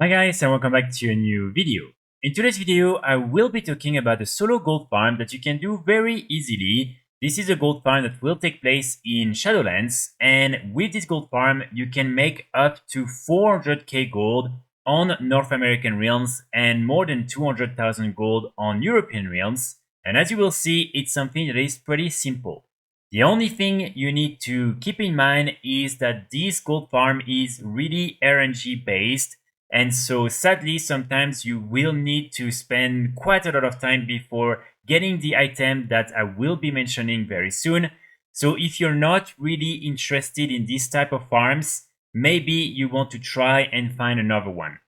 Hi guys and welcome back to a new video. In today's video, I will be talking about a solo gold farm that you can do very easily. This is a gold farm that will take place in Shadowlands, and with this gold farm, you can make up to 400k gold on North American realms and more than 200,000 gold on European realms. And as you will see, it's something that is pretty simple. The only thing you need to keep in mind is that this gold farm is really RNG based. And so sadly, sometimes you will need to spend quite a lot of time before getting the item that I will be mentioning very soon. So if you're not really interested in this type of farms, maybe you want to try and find another one.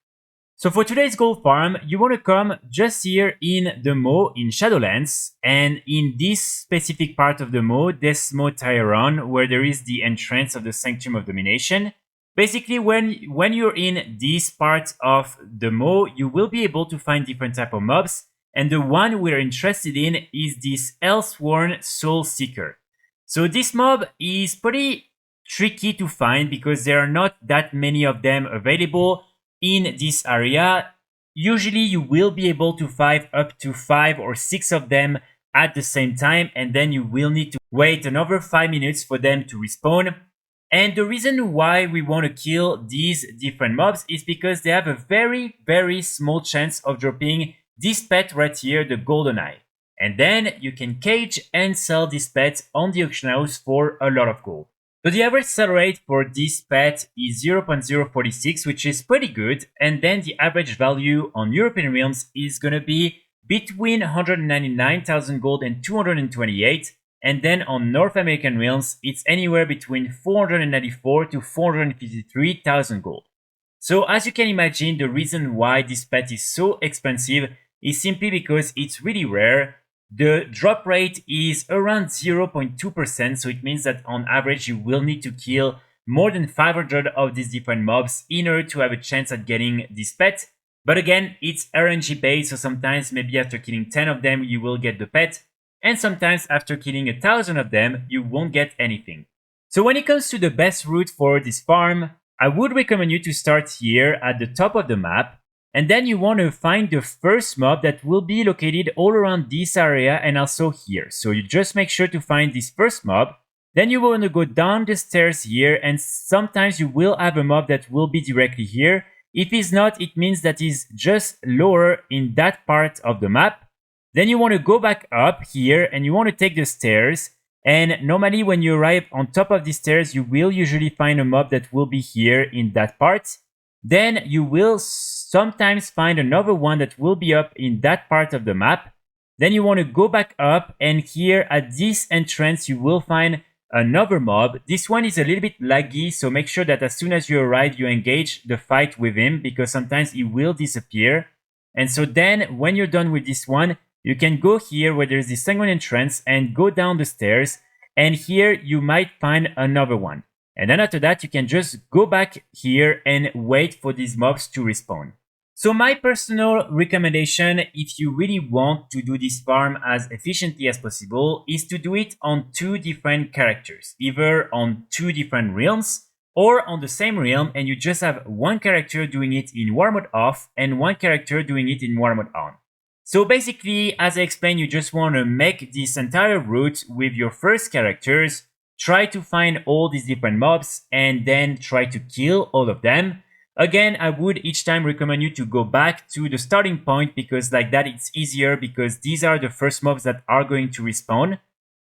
So for today's gold farm, you want to come just here in the Mo in Shadowlands. And in this specific part of the Mo, Desmo Tyron, where there is the entrance of the Sanctum of Domination. Basically, when you're in this part of the Mo, you will be able to find different type of mobs. And the one we're interested in is this Elsworn Soul Seeker. So this mob is pretty tricky to find because there are not that many of them available in this area. Usually you will be able to find up to 5 or 6 of them at the same time, and then you will need to wait another 5 minutes for them to respawn. And the reason why we want to kill these different mobs is because they have a very small chance of dropping this pet right here, the Golden Eye. And then you can cage and sell this pet on the auction house for a lot of gold. So the average sell rate for this pet is 0.046, which is pretty good. And then the average value on European realms is going to be between 199,000 gold and 228. And then on North American realms, it's anywhere between 494 to 453,000 gold. So as you can imagine, the reason why this pet is so expensive is simply because it's really rare. The drop rate is around 0.2%, so it means that on average you will need to kill more than 500 of these different mobs in order to have a chance at getting this pet. But again, it's RNG based, so sometimes maybe after killing 10 of them you will get the pet. And sometimes after killing 1,000 of them, you won't get anything. So when it comes to the best route for this farm, I would recommend you to start here at the top of the map. And then you want to find the first mob that will be located all around this area and also here. So you just make sure to find this first mob. Then you want to go down the stairs here, and sometimes you will have a mob that will be directly here. If it's not, it means that it's just lower in that part of the map. Then you want to go back up here and you want to take the stairs. And normally when you arrive on top of the stairs, you will usually find a mob that will be here in that part. Then you will sometimes find another one that will be up in that part of the map. Then you want to go back up, and here at this entrance you will find another mob. This one is a little bit laggy, so make sure that as soon as you arrive you engage the fight with him, because sometimes he will disappear. And so then when you're done with this one, you can go here where there's the second entrance and go down the stairs, and here you might find another one. And then after that you can just go back here and wait for these mobs to respawn. So my personal recommendation, if you really want to do this farm as efficiently as possible, is to do it on 2 different characters, either on 2 different realms or on the same realm, and you just have one character doing it in war mode off and one character doing it in war mode on. So basically, as I explained, you just want to make this entire route with your first characters, try to find all these different mobs, and then try to kill all of them. Again, I would each time recommend you to go back to the starting point, because like that it's easier, because these are the first mobs that are going to respawn.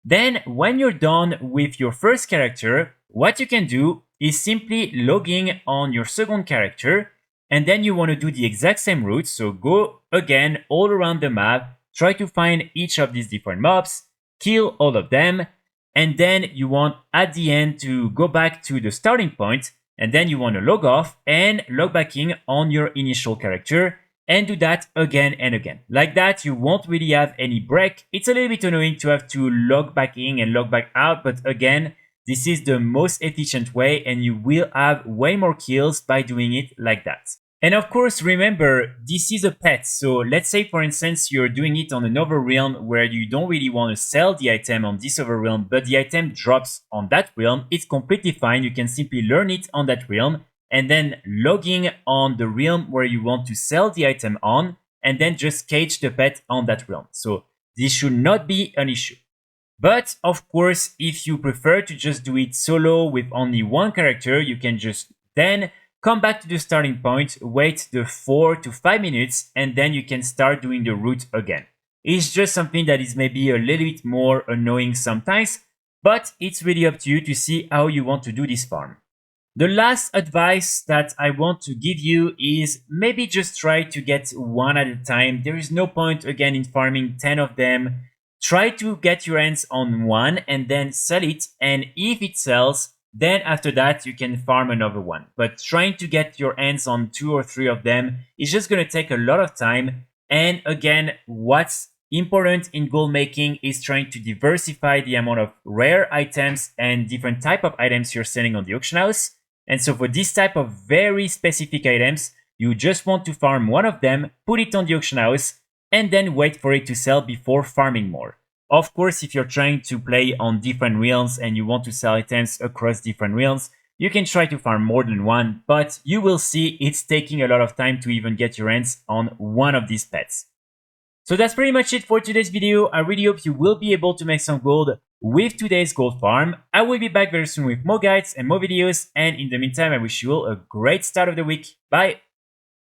Then when you're done with your first character, what you can do is simply logging on your second character. And then you want to do the exact same route, so go again all around the map, try to find each of these different mobs, kill all of them, and then you want at the end to go back to the starting point, and then you want to log off and log back in on your initial character, and do that again and again. Like that you won't really have any break. It's a little bit annoying to have to log back in and log back out, but again, this is the most efficient way, and you will have way more kills by doing it like that. And of course, remember, this is a pet. So let's say, for instance, you're doing it on another realm where you don't really want to sell the item on this other realm, but the item drops on that realm. It's completely fine. You can simply learn it on that realm and then logging on the realm where you want to sell the item on, and then just cage the pet on that realm. So this should not be an issue. But of course, if you prefer to just do it solo with only one character, you can just then come back to the starting point, wait the 4 to 5 minutes, and then you can start doing the route again. It's just something that is maybe a little bit more annoying sometimes, but it's really up to you to see how you want to do this farm. The last advice that I want to give you is maybe just try to get one at a time. There is no point again in farming 10 of them. Try to get your hands on one and then sell it, and if it sells, then after that you can farm another one. But trying to get your hands on 2 or 3 of them is just going to take a lot of time. And again, what's important in gold making is trying to diversify the amount of rare items and different type of items you're selling on the auction house. And so for this type of very specific items, you just want to farm one of them, put it on the auction house, and then wait for it to sell before farming more. Of course, if you're trying to play on different realms and you want to sell items across different realms, you can try to farm more than one, but you will see it's taking a lot of time to even get your hands on one of these pets. So that's pretty much it for today's video. I really hope you will be able to make some gold with today's gold farm. I will be back very soon with more guides and more videos, and in the meantime I wish you all a great start of the week. Bye!